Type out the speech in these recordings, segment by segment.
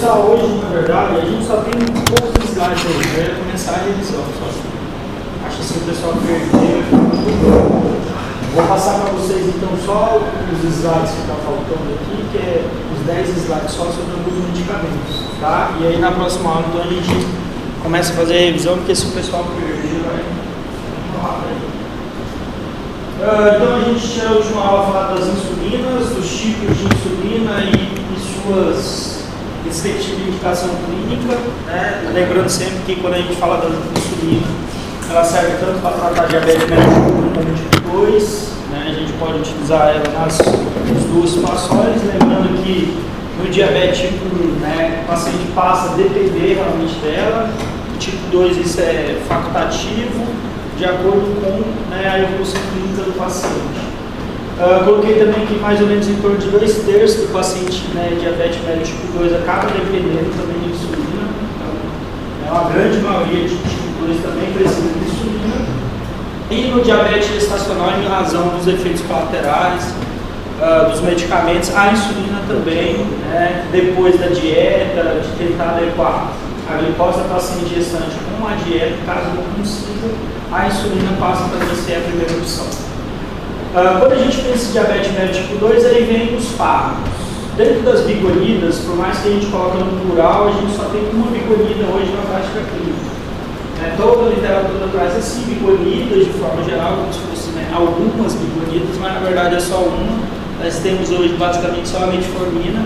começar hoje, na verdade, a gente só tem poucos slides hoje, eu ia começar a revisão, só assim. Acho que se o pessoal perder, vou passar para vocês então só os slides que estão faltando aqui, que é os 10 slides só sobre alguns medicamentos, tá? E aí na próxima aula então a gente começa a fazer a revisão, porque se o pessoal perder, vai enrolar aí. Então a gente tinha a última aula falado das insulinas, dos tipos de insulina e suas respectivas indicação clínica, né? Lembrando sempre que quando a gente fala da insulina, ela serve tanto para tratar diabetes mellitus como tipo 2, né? A gente pode utilizar ela nas duas situações, lembrando que no diabetes tipo 1, né, o paciente passa a depender realmente dela, no tipo 2 isso é facultativo, de acordo com, né, a evolução clínica do paciente. Coloquei também que mais ou menos em torno de 2/3 do paciente, né, diabetes mellitus tipo 2 acaba dependendo também de insulina, então uma grande maioria de tipo 2 também precisa de insulina. E no diabetes gestacional, em razão dos efeitos colaterais, dos medicamentos, a insulina também, né, depois da dieta, de tentar adequar a glicose da paciente gestante com a dieta, caso não consiga, a insulina passa para ser a primeira opção. Quando a gente pensa em diabetes mellitus tipo 2, aí vem os fármacos. Dentro das bigonidas, por mais que a gente coloque no plural, a gente só tem uma bigonida hoje na prática clínica. Toda a literatura traz assim, bigonidas de forma geral, como se fossem, né, algumas bigonidas, mas na verdade é só uma. Nós temos hoje basicamente só a metformina,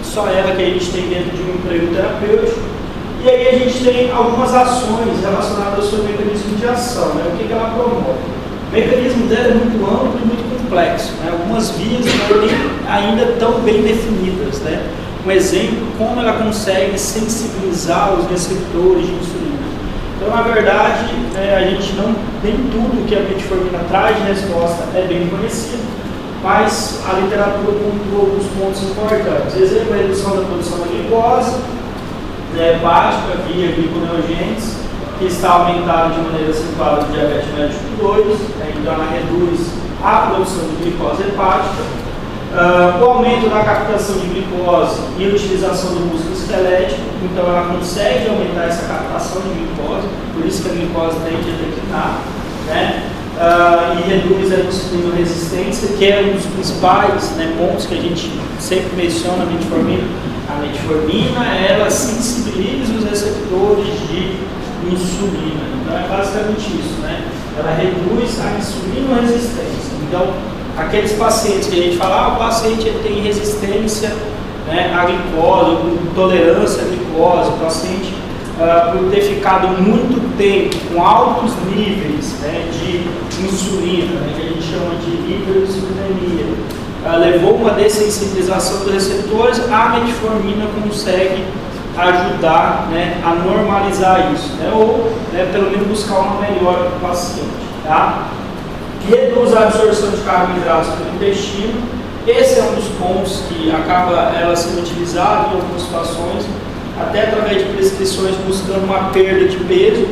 só ela que a gente tem dentro de um emprego terapêutico. E aí a gente tem algumas ações relacionadas ao seu mecanismo de ação, né? O que ela promove. O mecanismo dela é muito amplo e muito complexo, né? Algumas vias ainda tão bem definidas, né? Um exemplo, como ela consegue sensibilizar os receptores de insulina. Então, na verdade, a gente nem tudo que a metformina traz de resposta é bem conhecido, mas a literatura pontua alguns pontos importantes. Exemplo, a redução da produção da glicose, hepática via gliconeogênese, que está aumentada de maneira acentuada no diabetes mellitus tipo 2, então ela reduz a produção de glicose hepática, o aumento da captação de glicose e a utilização do músculo esquelético, então ela consegue aumentar essa captação de glicose, por isso que a glicose tende a declinar, né? E reduz a insulinoresistência, que é um dos principais, né, pontos que a gente sempre menciona na metformina. A metformina, ela sensibiliza os receptores de insulina, então é basicamente isso, né? Ela reduz a insulinoresistência. Então, aqueles pacientes que a gente fala, o paciente ele tem resistência, né, à glicose, com tolerância à glicose, o paciente por ter ficado muito tempo com altos níveis, né, de insulina, né, que a gente chama de hiperinsulinemia, levou uma dessensibilização dos receptores, a metformina consegue ajudar, né, a normalizar isso, né, ou, né, pelo menos buscar uma melhora para o paciente. Tá? Reduz a absorção de carboidratos pelo intestino. Esse é um dos pontos que acaba ela sendo utilizada em algumas situações, até através de prescrições buscando uma perda de peso,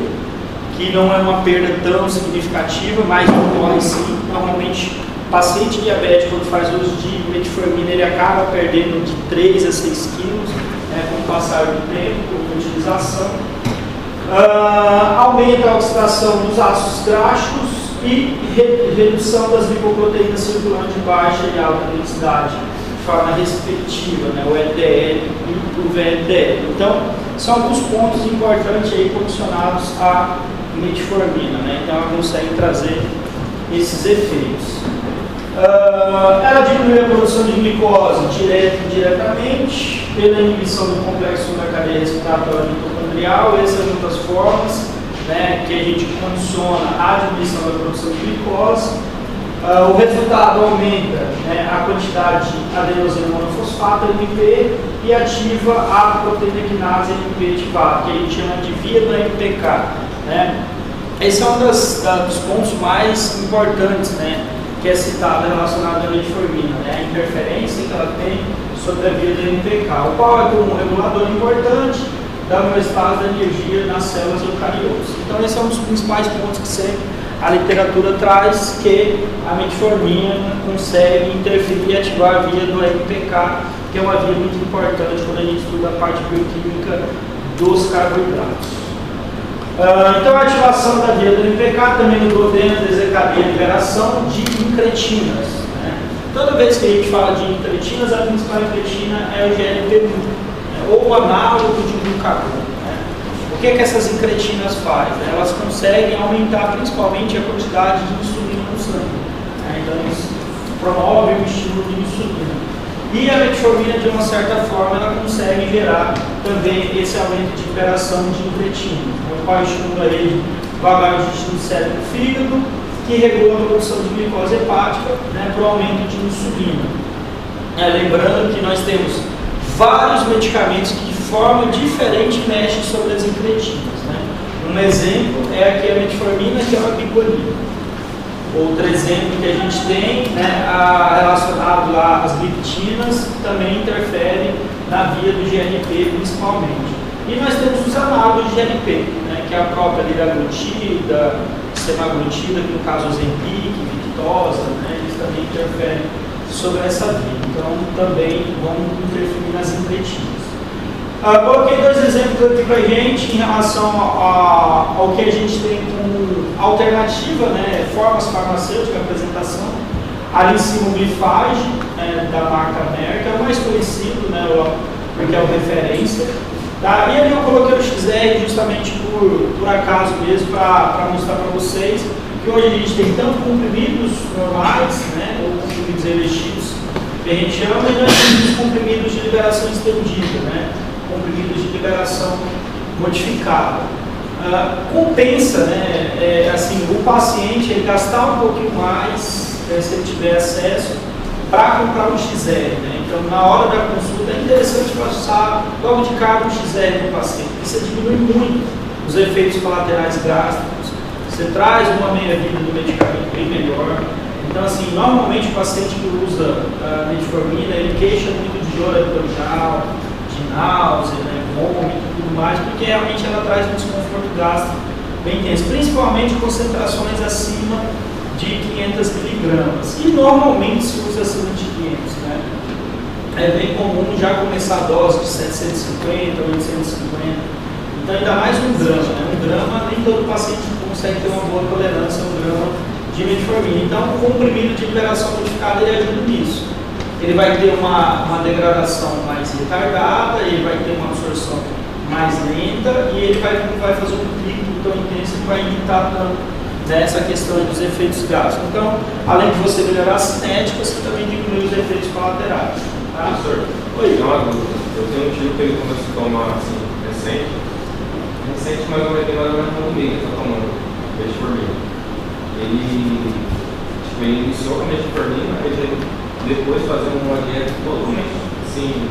que não é uma perda tão significativa, mas ocorre sim. Normalmente, o paciente diabético, quando faz uso de metformina, ele acaba perdendo de 3 a 6 quilos, né, com o passar do tempo, com a utilização. Aumenta a oxidação dos ácidos gráficos e redução das lipoproteínas circulantes de baixa e alta densidade, de forma respectiva, né, o LDL e o VLDL. Então, são alguns pontos importantes aí condicionados à metformina, né, então ela consegue trazer esses efeitos. Ela diminui a produção de glicose direta e indiretamente pela inibição do complexo da cadeia respiratória mitocondrial. Essas são outras formas, né, que a gente condiciona a diminuição da produção de glicose. O resultado aumenta, né, a quantidade de adenosina monofosfato, AMP, e ativa a proteína quinase AMP ativada, que a gente chama de via do AMPK. Né. Esse é um dos pontos mais importantes, né, que é citado relacionado à metformina, né, a interferência que ela tem sobre a via do AMPK, o qual é como um regulador importante da homeostase da energia nas células eucariotas. Então esse é um dos principais pontos que sempre a literatura traz, que a metformina consegue interferir e ativar a via do AMPK que é uma via muito importante quando a gente estuda a parte bioquímica dos carboidratos. Então, a ativação da via do NPK também no duodeno desencadeia a liberação de incretinas. Né? Toda vez que a gente fala de incretinas, a principal incretina é o GLP-1, né? Ou o análogo de glucagon. Né? O que essas incretinas fazem? Elas conseguem aumentar principalmente a quantidade de insulina no sangue. Né? Então, eles promovem o estímulo de insulina. E a metformina, de uma certa forma, ela consegue gerar também esse aumento de liberação de incretinas, o qual estimula ele vagar o intestino, cérebro e fígado, que regula a produção de glicose hepática, né, para o aumento de insulina. Lembrando que nós temos vários medicamentos que de forma diferente mexem sobre as incretinas. Né? Um exemplo é aqui a metformina, que é uma bicolina. Outro exemplo que a gente tem, né, relacionado lá às gliptinas, também interfere na via do GLP principalmente. E nós temos os análogos de GLP, né, que é a própria liraglutida, semaglutida, que no caso Ozempic, Victoza, né, eles também interferem sobre essa via. Então também vão interferir nas incretinas. Coloquei dois exemplos aqui para a gente em relação ao que a gente tem como alternativa, né, formas farmacêuticas, apresentação. Ali em cima o Glifage, da marca Merck, é o mais conhecido, né, porque é o referência. Tá? E ali eu coloquei o XR justamente por acaso mesmo, para mostrar para vocês que hoje a gente tem tanto comprimidos normais, né, ou comprimidos revestidos, que a gente chama, e nós temos os comprimidos de liberação estendida, né, comprimidos de liberação modificada. Compensa, né, assim, o paciente ele gastar um pouquinho mais, se ele tiver acesso, para comprar um XR. Né? Então, na hora da consulta, é interessante passar logo de cara um XR no paciente, porque você diminui muito os efeitos colaterais gástricos, você traz uma meia-vida do medicamento bem melhor. Então, assim, normalmente o paciente que usa metformina, ele queixa muito de dor abdominal, de náusea, né, vômito e tudo mais, porque realmente ela traz um desconforto gástrico bem intenso, principalmente concentrações acima de 500 miligramas. E normalmente se usa acima de 500, né? É bem comum já começar a dose de 750, 850. Então, ainda mais 1 grama, né? 1 grama, nem todo paciente consegue ter uma boa tolerância a 1 grama de metformina. Então, o comprimido de liberação modificada ele ajuda nisso. Ele vai ter uma degradação mais retardada, ele vai ter uma absorção mais lenta e ele vai fazer um pico tão intenso que vai evitar tanto dessa questão dos efeitos gástricos. Então, além de você melhorar a cinética, você também diminui os efeitos colaterais. Tá? Professor, oi, uma dúvida. Eu tenho um tio que ele começou a tomar assim, recente, mas eu vai ter mais ou menos um mês que está tomando metformina. Ele iniciou com a metformina, depois fazer uma dieta totalmente assim,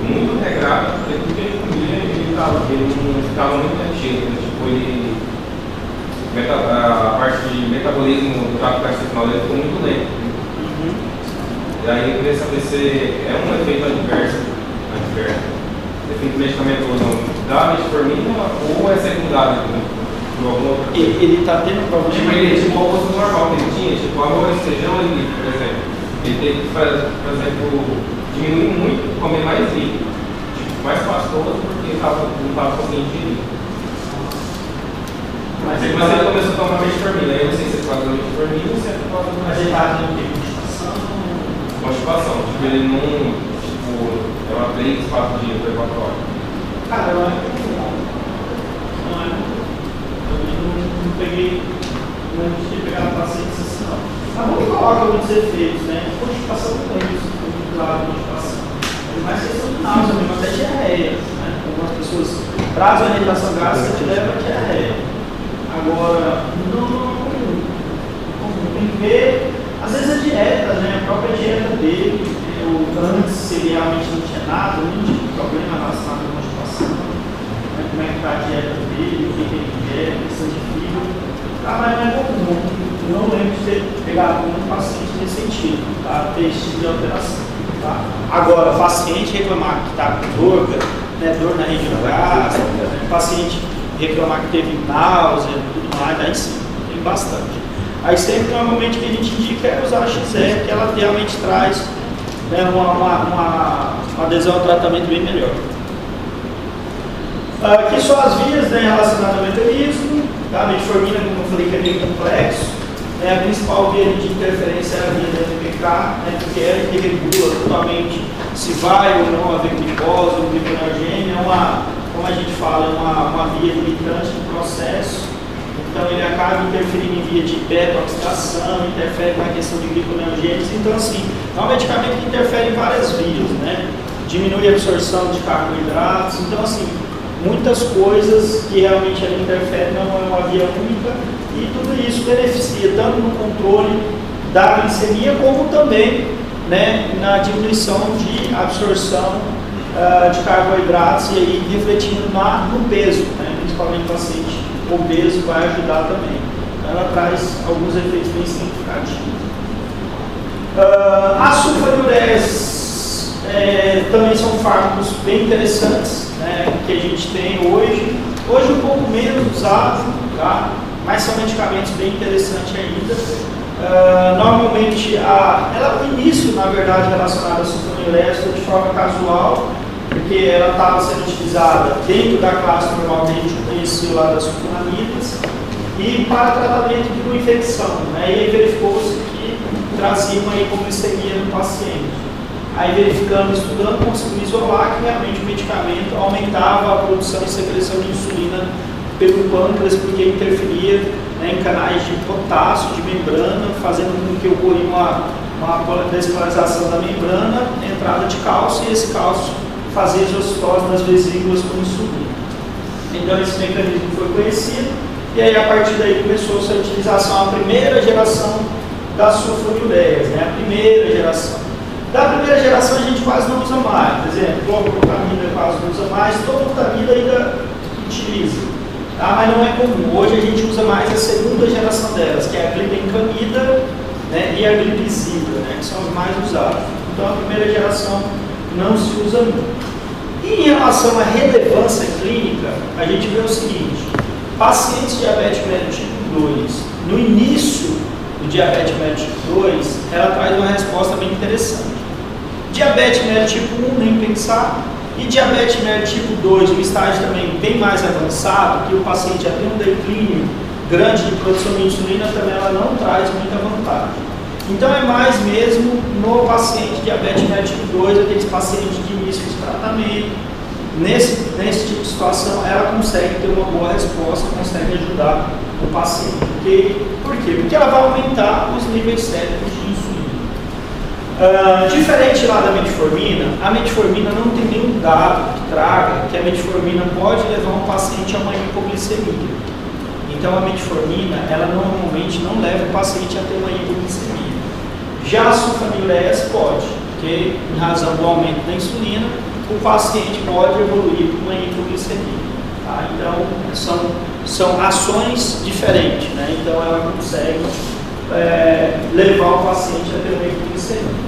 muito regrada, porque tudo que ele comia ele não ficava muito antigo, né? Tipo, a parte de metabolismo do trato gastrointestinal dele ficou muito lento. E aí eu queria saber se é um efeito adverso, efeito medicamento da metformina ou é secundário de alguma outra coisa? Ele está tendo problema. Tipo, o almoço normal que ele tinha, tipo, arroz, feijão e líquido, por exemplo. Ele tem que, por exemplo, diminuir muito, comer mais líquido, tipo, mais pastoso, porque não estava conseguindo digerir. Mas ele começou a tomar metformina, aí eu não sei se é por causa da metformina ou se é por causa da... Mas ele está tendo constipação? Constipação, tipo, ele não, tipo, é uma 3, 4 dias, 3, 4 horas. Cara, não é comum. Não é comum. Eu não peguei, não tinha pegado pacientes assim, não. Mas vamos colocar alguns efeitos, né? Constipação não tem isso, muito claro, constipação. É mais questão de náusea mesmo, até diarreia, né? Algumas pessoas trazem a alimentação gástrica e levam a diarreia. Agora, não é comum. Tem que ver, às vezes a dieta, né? A própria dieta dele, antes ele realmente não tinha nada, não tinha problema relacionado à constipação, né? Como é que está a dieta dele, o que ele quer, questão de fígado. Mas não é comum. Eu não lembro de ter pegado um paciente nesse sentido, tá? Ter esse tipo de alteração. Tá? Agora, o paciente reclamar que está com dor, né? Dor na região gástrica, o paciente reclamar que teve náusea e tudo mais, aí sim, tem bastante. Aí sempre normalmente o que a gente indica é usar a XR, que ela realmente traz né, uma adesão ao tratamento bem melhor. Aqui são as vias, né, relacionadas ao mecanismo. A metformina, como eu falei, que é bem complexo. A principal via de interferência é a via da MPK, né, porque é que regula totalmente se vai ou não haver glicose ou gliconeogênio. Como a gente fala, é uma via limitante do processo. Então ele acaba interferindo em via de beta-oxidação, interfere na questão de gliconeogênios. Então, assim, é um medicamento que interfere em várias vias, né? Diminui a absorção de carboidratos. Então, assim, muitas coisas que realmente ele interfere, não é uma via única, e tudo isso beneficia tanto no controle da glicemia, como também, né, na diminuição de absorção de carboidratos, e aí refletindo no peso, né, principalmente o paciente obeso vai ajudar também. Então, ela traz alguns efeitos bem significativos. As sulfonilureias também são fármacos bem interessantes, né, que a gente tem hoje um pouco menos usado, tá? Mas são medicamentos bem interessantes ainda. Normalmente, o início, na verdade, relacionado à sulfonilureia foi de forma casual, porque ela estava sendo utilizada dentro da classe normal que a gente conheceu lá das sulfonamidas, e para tratamento de uma infecção, né? E aí verificou-se que trazia uma hipoglicemia no paciente. Aí verificando, estudando, conseguiu isolar que realmente o medicamento aumentava a produção e secreção de insulina pelo pâncreas, porque interferia, né, em canais de potássio, de membrana, fazendo com que ocorra uma despolarização da membrana, entrada de cálcio, e esse cálcio fazia exostose nas vesículas com insulina. Então esse mecanismo foi conhecido, e aí a partir daí começou-se a utilização, a primeira geração das sulfonilureias, né, a primeira geração. Da primeira geração a gente quase não usa mais, por exemplo, clorprotamida quase não usa mais, tobutamida ainda utiliza, tá? Mas não é comum. Hoje a gente usa mais a segunda geração delas, que é a glibenclamida, né, e a glipizida, né, que são as mais usadas. Então a primeira geração não se usa muito. E em relação à relevância clínica, a gente vê o seguinte: pacientes diabéticos mellitus tipo 2, no início do diabetes mellitus tipo 2, ela traz uma resposta bem interessante. Diabetes mellitus tipo 1, nem pensar, e diabetes mellitus tipo 2, um estágio também bem mais avançado, que o paciente já tem um declínio grande de produção de insulina, também ela não traz muita vantagem. Então é mais mesmo no paciente diabetes mellitus tipo 2, aqueles pacientes de início de tratamento. Nesse tipo de situação, ela consegue ter uma boa resposta, consegue ajudar o paciente. Por quê? Porque ela vai aumentar os níveis séricos de insulina. Diferente lá da metformina, a metformina não tem nenhum dado que traga que a metformina pode levar um paciente a uma hipoglicemia. Então a metformina, ela normalmente não leva o paciente a ter uma hipoglicemia. Já as sulfonilureias pode, porque em razão do aumento da insulina, o paciente pode evoluir para uma hipoglicemia. Tá? Então são ações diferentes, né? Então ela consegue levar o paciente a ter uma hipoglicemia.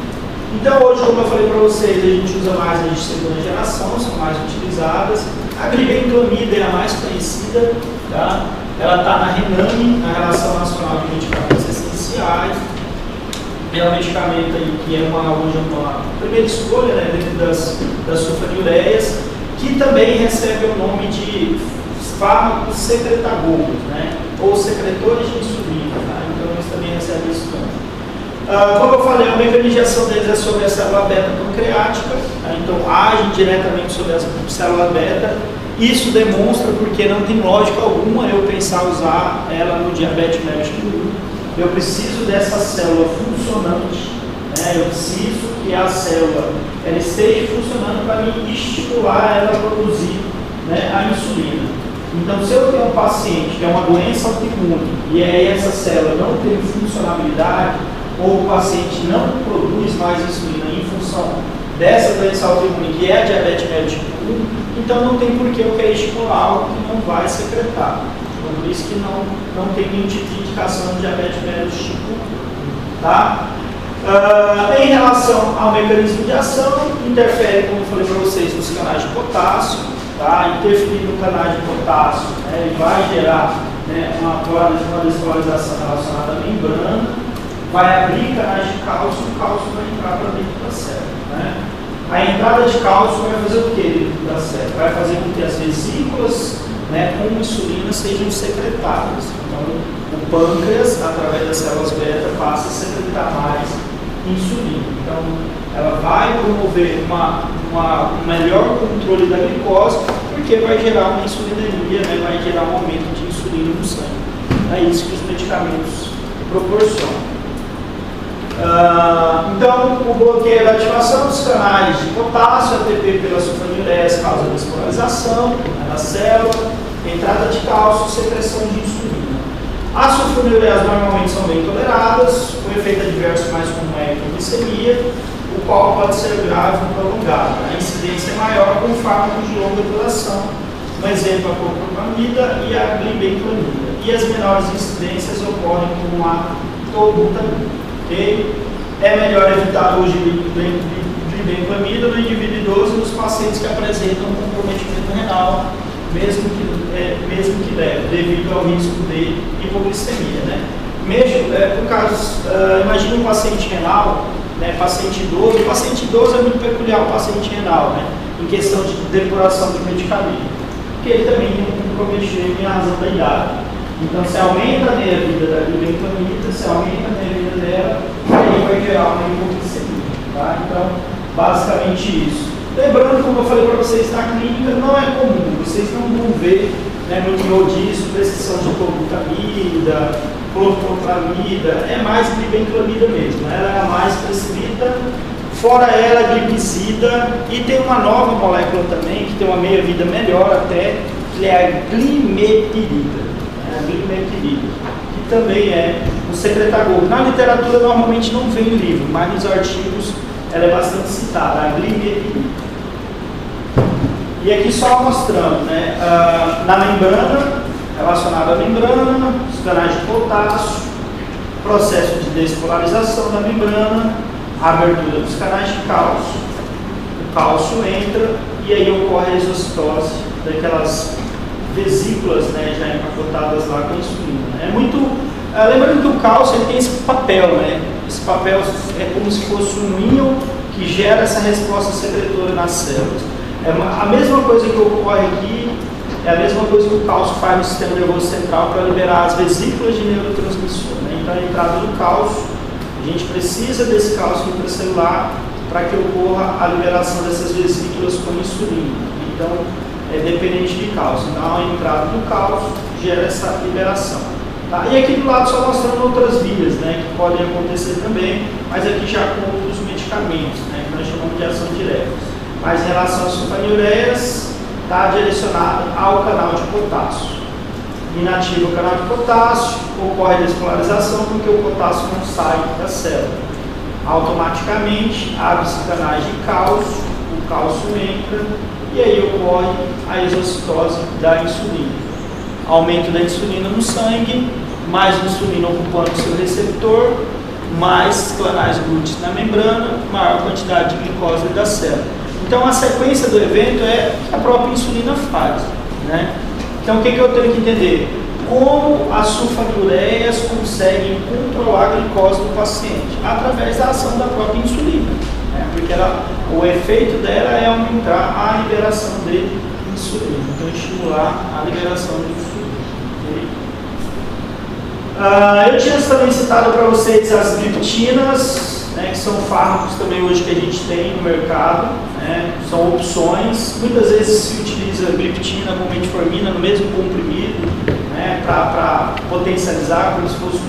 Então hoje, como eu falei para vocês, a gente usa mais as de segunda geração, são mais utilizadas. A glibenclamida é a mais conhecida, tá? Ela está na RENAME, na Relação Nacional de Medicamentos Essenciais. É um medicamento aí que é uma primeira escolha, né, dentro das sulfonilureias, que também recebe o nome de fármacos secretagogos, né, ou secretores de insulina. Tá? Então eles também recebem esse nome. Como eu falei, a mecanismo de ação deles é sobre a célula beta pancreática, tá? Então agem diretamente sobre a célula beta. Isso demonstra porque não tem lógica alguma eu pensar usar ela no diabetes mellitus tipo 1. Eu preciso dessa célula funcionante, né? Eu preciso que a célula ela esteja funcionando para me estimular ela a produzir, né, a insulina. Então, se eu tenho um paciente que é uma doença autoimune e aí essa célula não tem funcionalidade, ou o paciente não produz mais insulina em função dessa doença autoimune, que é a diabetes mellitus tipo 1, então não tem por que eu querer estimular algo que não vai secretar. Então, por isso que não tem nenhum tipo de indicação de diabetes mellitus tipo 1. Tá? Em relação ao mecanismo de ação, interfere, como eu falei para vocês, nos canais de potássio. Tá? Interferir no canal de potássio, né, ele vai gerar, né, uma despolarização relacionada à membrana. vai abrir canais de cálcio e o cálcio vai entrar para dentro da célula. Né? A entrada de cálcio vai fazer o que dentro da célula? Vai fazer com que as vesículas, né, com insulina sejam secretadas. Então, o pâncreas, através das células beta, passa a secretar mais insulina. Então, ela vai promover um melhor controle da glicose, porque vai gerar uma insulinemia, né, vai gerar um aumento de insulina no sangue. É isso que os medicamentos proporcionam. Então, o bloqueio da ativação dos canais de potássio, ATP pela sulfonilurease, causa despolarização da célula, entrada de cálcio, secreção de insulina. As sulfonilureas normalmente são bem toleradas, o efeito adverso mais comum é a hipoglicemia, o qual pode ser grave ou prolongado. A incidência é maior com fármacos de longa duração, um exemplo a clopropamida e a glibenclamida. E as menores incidências ocorrem com a tolbutamida. Okay? É melhor evitar o uso de glibenclamida no indivíduo idoso e nos pacientes que apresentam comprometimento renal, mesmo que leve, devido ao risco de hipoglicemia. Né? Por caso, imagine um paciente renal, né, paciente idoso. O paciente idoso é muito peculiar, o paciente renal, né, em questão de depuração de medicamento, porque ele também tem um comprometimento em razão da idade. Então, se aumenta a meia-vida da glibenclamida, se aumenta a meia-vida dela, aí vai gerar uma hipoglicemia. Tá? Então, basicamente isso. Lembrando, como eu falei para vocês, na clínica não é comum, vocês não vão ver, né, no hemodisso, prescrição de clopropamida, clopropamida, é mais glibenclamida mesmo, ela é a mais prescrita. Fora ela, glipizida, e tem uma nova molécula também, que tem uma meia-vida melhor até, que é a glimetirida. Que também é um secretagogue. Na literatura normalmente não vem em livro, mas nos artigos ela é bastante citada, a glimetirida. E aqui só mostrando, né, na membrana, relacionado à membrana, os canais de potássio, processo de despolarização da membrana, a abertura dos canais de cálcio, o cálcio entra e aí ocorre a exocitose daquelas vesículas, né, já empacotadas lá com a insulina. É muito, lembrando que o cálcio ele tem esse papel, né? Esse papel é como se fosse um íon que gera essa resposta secretora nas células. É a mesma coisa que ocorre aqui, é a mesma coisa que o cálcio faz no sistema nervoso central para liberar as vesículas de neurotransmissor. Né? Então, a entrada do cálcio, a gente precisa desse cálcio intracelular para que ocorra a liberação dessas vesículas com insulina. Então, é dependente de cálcio. Então, a entrada do cálcio gera essa liberação. Tá? E aqui do lado só mostrando outras vias, né, que podem acontecer também, mas aqui já com outros medicamentos, né, que nós chamamos de ação direta. Mas em relação às sulfonilureias, está direcionado ao canal de potássio. Inativa o canal de potássio, ocorre a despolarização porque o potássio não sai da célula. Automaticamente abre-se canais de cálcio, o cálcio entra e aí ocorre a exocitose da insulina. Aumento da insulina no sangue, mais insulina ocupando o seu receptor, mais canais glúteos na membrana, maior quantidade de glicose da célula. Então a sequência do evento é que a própria insulina faz. Né? Então o que eu tenho que entender? Como as sulfonilureias conseguem controlar a glicose do paciente? Através da ação da própria insulina. Né? Porque o efeito dela é aumentar a liberação de insulina. Então estimular a liberação de insulina. Okay? Eu tinha também citado para vocês as gliptinas, né, que são fármacos também hoje que a gente tem no mercado, né, são opções. Muitas vezes se utiliza gliptina com metformina no mesmo comprimido, né, para potencializar, como se fosse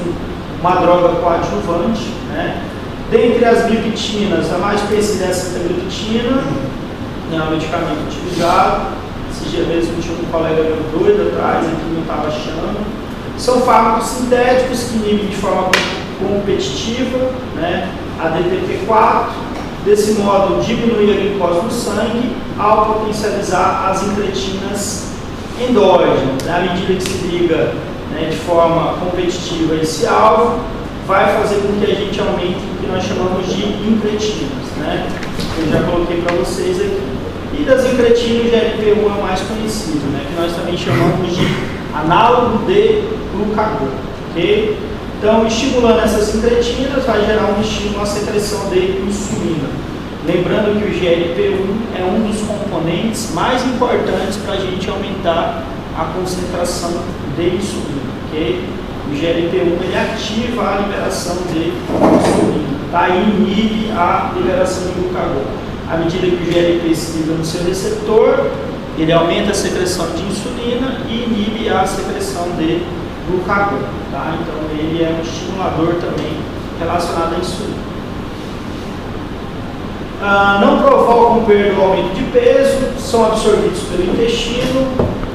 uma droga coadjuvante. Né. Dentre as gliptinas, a mais conhecida é a sitagliptina, é um medicamento utilizado. Esse dia mesmo tinha um colega meu doido atrás, aqui não estava achando. São fármacos sintéticos que inibem de forma competitiva, né, a DTP4, desse modo diminui a glicose no sangue ao potencializar as incretinas endógenas. À medida que se liga, né, de forma competitiva a esse alvo, vai fazer com que a gente aumente o que nós chamamos de incretinas. Né? Eu já coloquei para vocês aqui. E das incretinas, o GLP-1 é o mais conhecido, né, que nós também chamamos de análogo de glucagon. Okay? Então, estimulando essas incretinas vai gerar um estímulo à secreção de insulina. Lembrando que o GLP-1 é um dos componentes mais importantes para a gente aumentar a concentração de insulina, ok? O GLP-1 ele ativa a liberação de insulina, tá? E inibe a liberação de glucagon. À medida que o GLP se liga no seu receptor, ele aumenta a secreção de insulina e inibe a secreção de glucagon, tá? Então ele é um estimulador também relacionado à insulina. Não provocam perda ou aumento de peso, são absorvidos pelo intestino,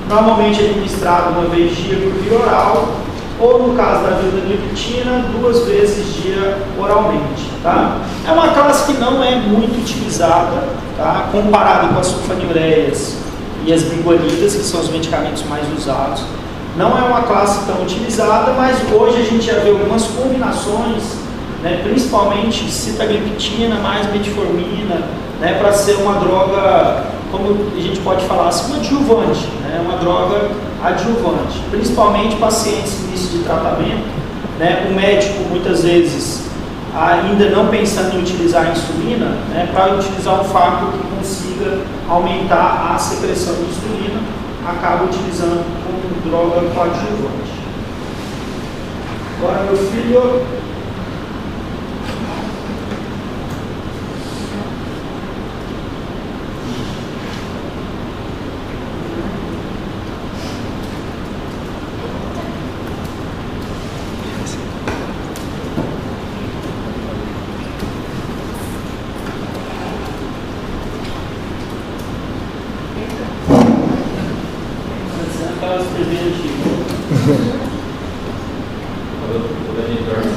normalmente administrado uma vez dia por via oral, ou no caso da vildanilitina, 2 vezes dia oralmente, tá? É uma classe que não é muito utilizada, tá? Comparado com as sulfonilureias e as biguanidas, que são os medicamentos mais usados. Não é uma classe tão utilizada, mas hoje a gente já vê algumas combinações, né, principalmente sitagliptina mais metformina, né, para ser uma droga, como a gente pode falar assim, uma adjuvante, né, uma droga adjuvante, principalmente pacientes em início de tratamento, né, o médico muitas vezes ainda não pensando em utilizar a insulina, né, para utilizar um fármaco que consiga aumentar a secreção de insulina, acaba utilizando como droga coadjuvante. Agora, meu filho,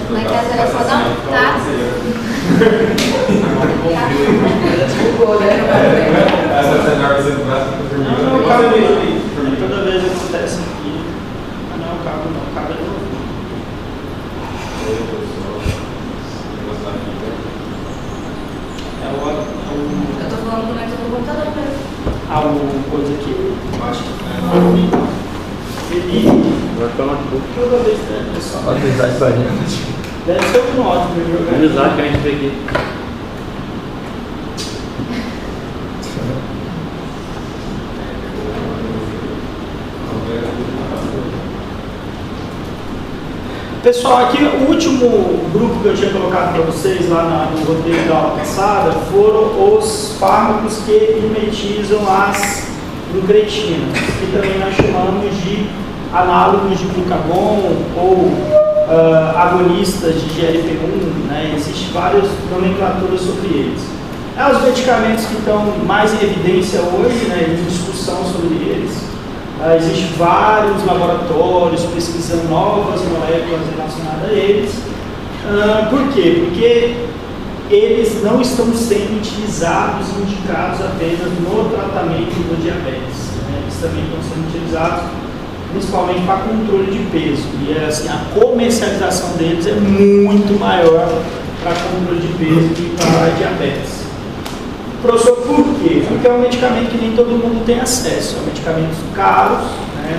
Na casa era só dar um táxi. não, o cabo dele, toda vez acontece aqui. Ah, não, o cabo é novo. Eu tô falando como é que eu tô computador mesmo. O coisa aqui, eu acho que ele Vai ficar notebook. toda vez, né, pessoal? Olha o design pra Deve ser um note para jogar. o design que a gente vê aqui. Pessoal, aqui o último grupo que eu tinha colocado para vocês lá no roteiro da aula passada foram os fármacos que mimetizam as incretinas, que também nós chamamos de análogos de glucagon ou agonistas de GLP-1, né? Existem várias nomenclaturas sobre eles. Os medicamentos que estão mais em evidência hoje, né, em discussão sobre eles. Existem vários laboratórios pesquisando novas moléculas relacionadas a eles. Por quê? Porque eles não estão sendo utilizados e indicados apenas no tratamento do diabetes, né? Eles também estão sendo utilizados principalmente para controle de peso. E assim, a comercialização deles é muito maior para controle de peso que para diabetes. Professor, por quê? Porque é um medicamento que nem todo mundo tem acesso. São medicamentos caros, né?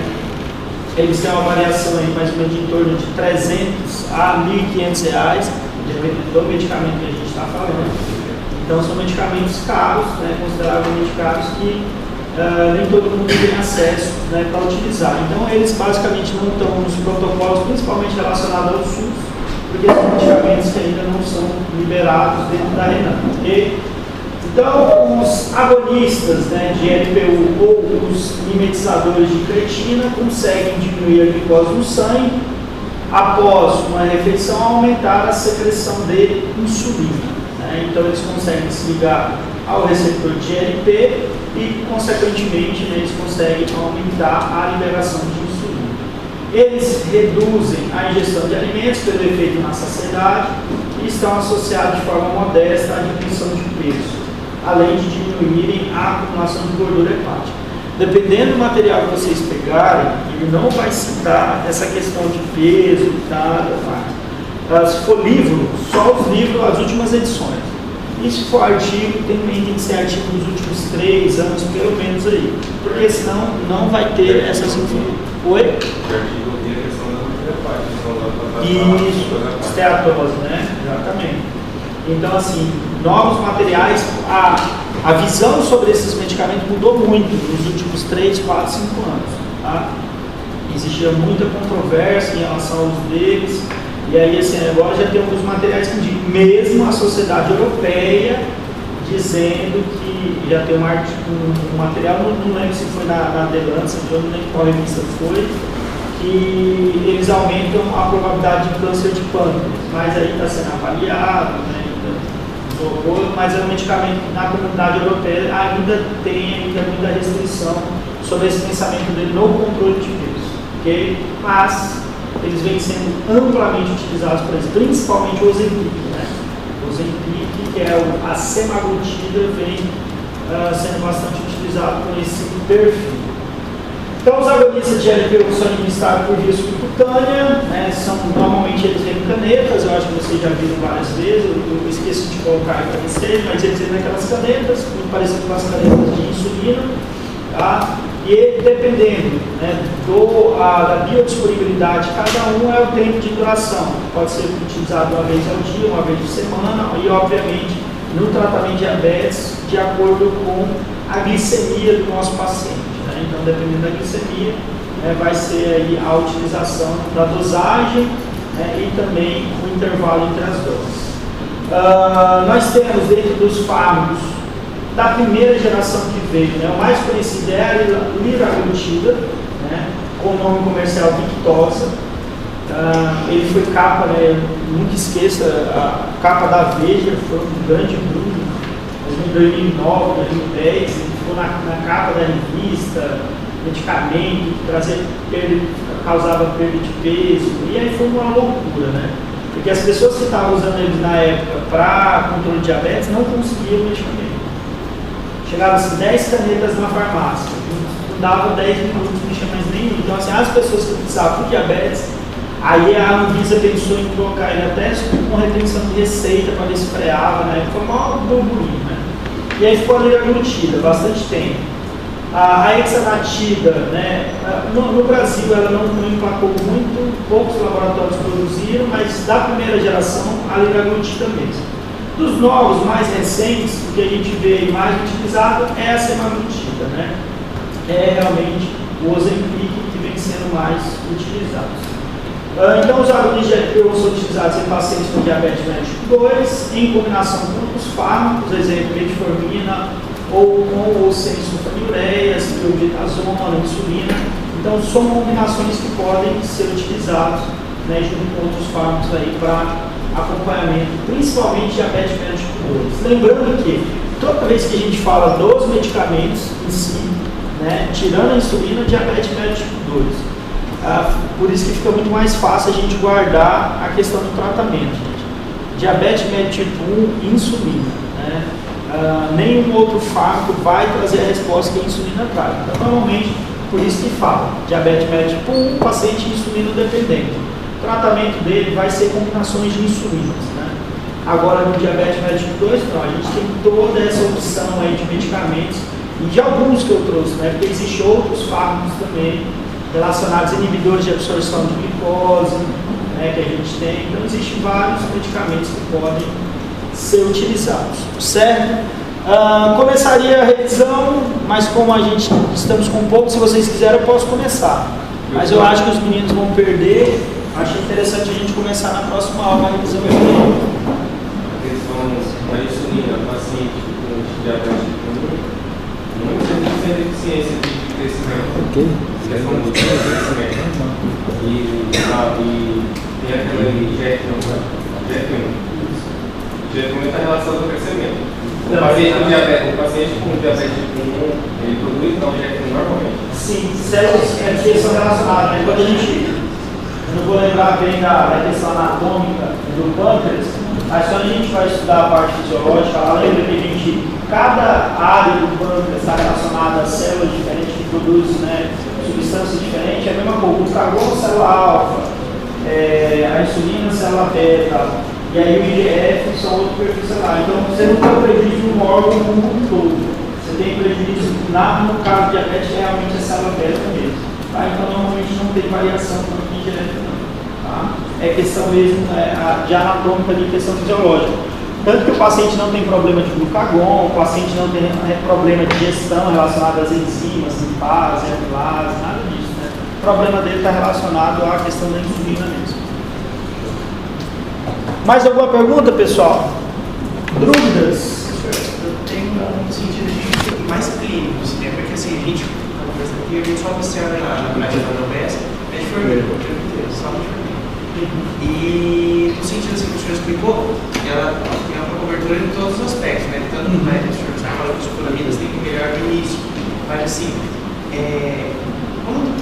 Eles têm uma variação aí mais ou menos de em torno de 300 a R$ 1.500, dependendo do medicamento que a gente está falando. Então são medicamentos caros, né? Consideravelmente caros, que nem todo mundo tem acesso, né, para utilizar. Então eles basicamente não estão nos protocolos, principalmente relacionados ao SUS, porque são medicamentos que ainda não são liberados dentro da RENAM. Okay? Então, os agonistas, né, de LPU ou os mimetizadores de creatina conseguem diminuir a glicose no sangue, após uma refeição, aumentar a secreção de insulina. Né? Então, eles conseguem se ligar ao receptor de GLP e, consequentemente, né, eles conseguem aumentar a liberação de insulina. Eles reduzem a ingestão de alimentos pelo efeito na saciedade e estão associados de forma modesta à diminuição de peso, além de diminuírem a acumulação de gordura hepática. Dependendo do material que vocês pegarem, ele não vai citar essa questão de peso e nada mais. Se for livro, só os livros, as últimas edições. E se for artigo, tem que ser artigo dos últimos 3 anos, pelo menos aí. Porque senão não vai ter essas informações. Oi? O artigo tem a questão da gordura hepática, Isso, esteatose, né? Exatamente. Então, assim, novos materiais, a visão sobre esses medicamentos mudou muito nos últimos 3, 4, 5 anos. Tá? Existia muita controvérsia em relação ao uso deles, e aí, assim, agora já tem alguns materiais que dizem, mesmo a Sociedade Europeia dizendo que já tem um material, não lembro se foi na The Lancet, eu não lembro qual revista foi, que eles aumentam a probabilidade de câncer de pâncreas, mas aí está sendo avaliado, né? Então, mas é um medicamento que na comunidade europeia ainda tem muita restrição sobre esse pensamento dele no controle de peso, ok? Mas eles vêm sendo amplamente utilizados, por exemplo, principalmente o Ozempic, né? O Ozempic, que é a semaglutida, vem sendo bastante utilizado com esse perfil. Então, os agonistas de GLP-1 são administrados por via subcutânea, né? Normalmente eles vêm em canetas, eu acho que vocês já viram várias vezes, eu esqueci de colocar aí para vocês, mas eles vêm naquelas canetas, muito parecido com as canetas de insulina, tá? E dependendo, né, da biodisponibilidade de cada um é o tempo de duração. Pode ser utilizado uma vez ao dia, uma vez por semana e, obviamente, no tratamento de diabetes, de acordo com a glicemia do nosso paciente. Né? Então, dependendo da glicemia, vai ser aí a utilização da dosagem, né, e também o intervalo entre as doses. Nós temos dentro dos fármacos da primeira geração que veio, né? O mais conhecido é a liraglutida, né? Com o nome comercial Victoza. Ele foi capa, né? Nunca esqueça, a capa da Veja foi um grande boom, em 2009, 2010, ele ficou na capa da revista, medicamento, causava perda de peso, e aí foi uma loucura, né? Porque as pessoas que estavam usando ele na época para controle de diabetes não conseguiam medicamento. Chegava assim, 10 canetas na farmácia, não dava 10 minutos, não tinha mais nenhum. Então, assim, as pessoas que precisavam de diabetes, aí a Anvisa pensou em colocar ele até com retenção de receita para ver se freava, né? Foi maior burburinho, né? E aí ficou a liraglutida, bastante tempo. A hexanatida, né? No Brasil ela não emplacou muito, poucos laboratórios produziram, mas da primeira geração a liraglutida mesmo. Dos novos, mais recentes, o que a gente vê mais utilizado é a semaglutida, né? É realmente o Ozempic que vem sendo mais utilizado. Então, os agonistas de GLP-1 são utilizados em pacientes com diabetes tipo 2, em combinação com os fármacos, exemplo, metformina, ou com ou sem sulfonilureias, pioglitazona, insulina. Então, são combinações que podem ser utilizadas, né, junto com outros fármacos aí para acompanhamento, principalmente diabetes tipo 2. Lembrando que toda vez que a gente fala dos medicamentos em si, né, tirando a insulina, diabetes tipo 2. Por isso que fica muito mais fácil a gente guardar a questão do tratamento. Gente. Diabetes tipo 1, insulina. Né? Nenhum outro fármaco vai trazer a resposta que a insulina traz. Então, normalmente, por isso que fala, diabetes tipo 1, paciente insulino dependente. O tratamento dele vai ser combinações de insulinas, né? Agora, no diabetes tipo 2, não, a gente tem toda essa opção aí de medicamentos e de alguns que eu trouxe, né? Porque existem outros fármacos também relacionados a inibidores de absorção de glicose, né, que a gente tem. Então, existem vários medicamentos que podem ser utilizados, certo? Começaria a revisão, mas como a gente estamos com pouco, se vocês quiserem eu posso começar. Mas eu acho que os meninos vão perder. Acho interessante a gente começar na próxima aula a revisão. A questão da insulina, paciente com diabetes tipo 1, muita gente tem deficiência de crescimento. Questão do crescimento. E tem aquele GF1 está relacionado ao crescimento. O paciente com diabetes tipo 1, ele produz não GF1 normalmente. Sim, células que são relacionadas, né? Quando a gente, eu não vou lembrar bem da questão anatômica do pâncreas, mas quando a gente vai estudar a parte fisiológica, lá lembra que cada área do pâncreas está relacionada a células diferentes que produzem, né, substâncias diferentes, é a mesma coisa, o carbono, célula alfa, a insulina, célula beta, e aí o IGF são outro perfil celular. Então você não tem prejuízo no órgão como um todo, você tem prejuízo no caso de diabetes, realmente é célula beta mesmo. Tá? Então normalmente não tem variação no IGF não. Tá? é questão mesmo de anatômica, de questão fisiológica. Tanto que o paciente não tem problema de glucagon, o paciente não tem problema de digestão relacionado às enzimas, lipase, amilase, nada disso, né? O problema dele está relacionado à questão da insulina mesmo. Mais alguma pergunta, pessoal? Dúvidas? Eu tenho um sentido de mais clínico, né? Porque assim, a gente só observa na prática da OBS, é de formiga, o tempo inteiro, só de formiga. E no sentido assim que o senhor explicou, ela tem uma cobertura em todos os aspectos, né? Tanto no médico, o senhor fala que as suplementas têm que melhorar no início, mas assim, como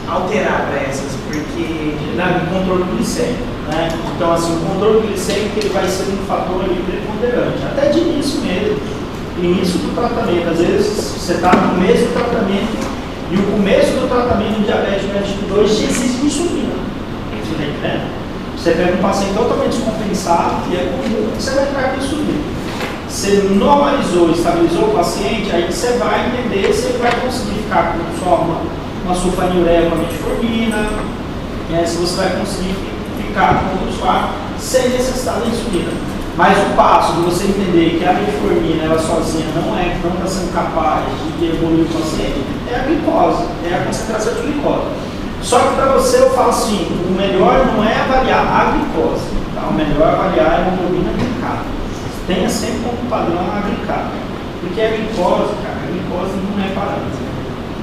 alterar para essas? Porque O controle glicêmico, né? Então, assim, o controle glicêmico ele vai ser um fator ali preponderante, até de início mesmo, início do tratamento. Às vezes você está no começo do tratamento e o começo do tratamento de diabetes tipo 2 te exige insulina. Você pega um paciente totalmente descompensado e é comum que você vai entrar com insulina. Você normalizou, estabilizou o paciente, aí você vai entender se ele vai conseguir ficar com só uma sulfanilureia com a metformina, se você vai conseguir ficar com outros fármacos sem necessidade de insulina. Mas o passo de você entender que a metformina ela sozinha não está sendo capaz de evoluir o paciente é a glicose, é a concentração de glicose. Só que para você eu falo assim, o melhor não é avaliar a glicose, tá? O melhor é avaliar a hemoglobina glicada. Tenha sempre como padrão a glicada. Porque a glicose, cara, a glicose não é parâmetro.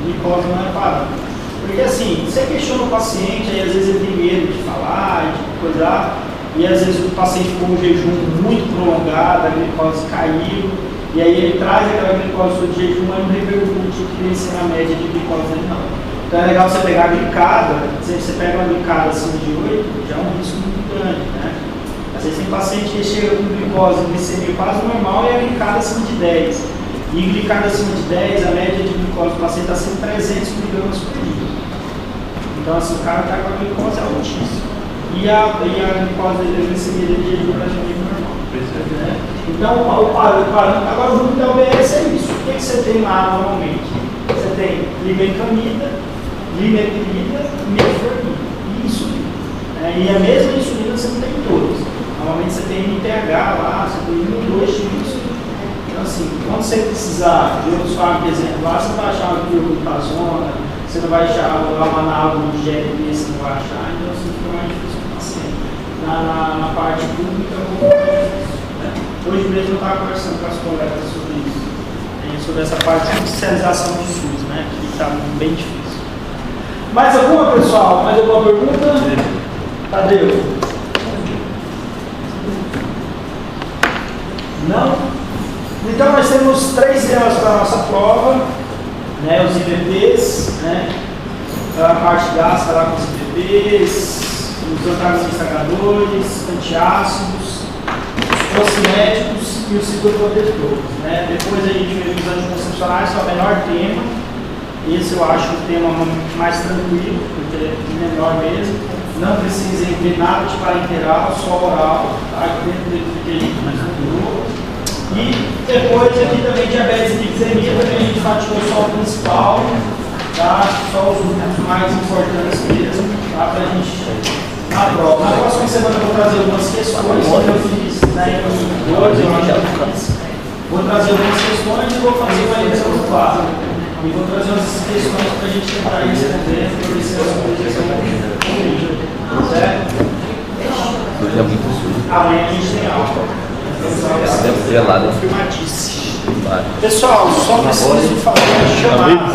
Glicose não é parâmetro. Porque assim, você questiona o paciente, aí às vezes ele tem medo de falar, de coisar, e às vezes o paciente ficou um jejum muito prolongado, a glicose caiu, e aí ele traz aquela glicose do jejum, mas não repercute o que vem ser a média de glicose dele, não. Então é legal você pegar a glicada, se você pega uma glicada acima de 8, já é um risco muito grande, né? Às vezes tem paciente que chega com glicose, glicemia quase normal e a glicada acima de 10. E glicada acima de 10, a média de glicose do paciente está sendo 300 miligramas por dia. Então assim, o cara está com a glicose altíssima. E a glicose da glicemia dele é praticamente normal. Né? Então o parâmetro, agora o grupo da OBS é isso. O que você tem lá normalmente? Você tem glibenclamida, glimetrida, metformina e insulina. E a mesma insulina você não tem em todas. Normalmente você tem MTH lá, você tem 1, 2 tipos de insulina. Então assim, quando você precisar de outros fármacos, por exemplo, lá você não vai achar uma glutazona, você não vai achar uma análogo de GLP, você não vai achar, então assim fica mais difícil para o paciente. Na parte pública é um pouco mais difícil. Né? Hoje mesmo eu estava conversando com as colegas sobre isso. Sobre essa parte de especialização do SUS, né, que está bem difícil. Mais alguma, pessoal? Mais alguma pergunta? Tadeu? Não? Então nós temos 3 temas para a nossa prova, né, os IVPs, né, a parte gasta lá com os IVPs, os antagonistas H2, antiácidos, os cosméticos e os citoprotetores, né? Depois a gente vê os anticoncepcionais, que é o menor tema. Esse eu acho o tema mais tranquilo, porque ele é menor mesmo. Não precisa ter nada de parenteral, só oral, tá? Dentro do que a gente mais procurou. E depois aqui também diabetes e glicemia, também a gente fatiou só o principal, tá? Só os grupos mais importantes mesmo, tá? Para a gente na prova. Na próxima semana eu vou trazer algumas questões, como eu fiz, né? Vou trazer algumas questões e vou fazer uma revisão do quadro. E vou trazer umas questões para a gente tentar responder, para ver se as coisas são corrigidas. Certo? Hoje é muito sujo. Amanhã a gente tem aula. Tempo gelado. Confirmadíssimo. Pessoal, só preciso fazer uma chamada.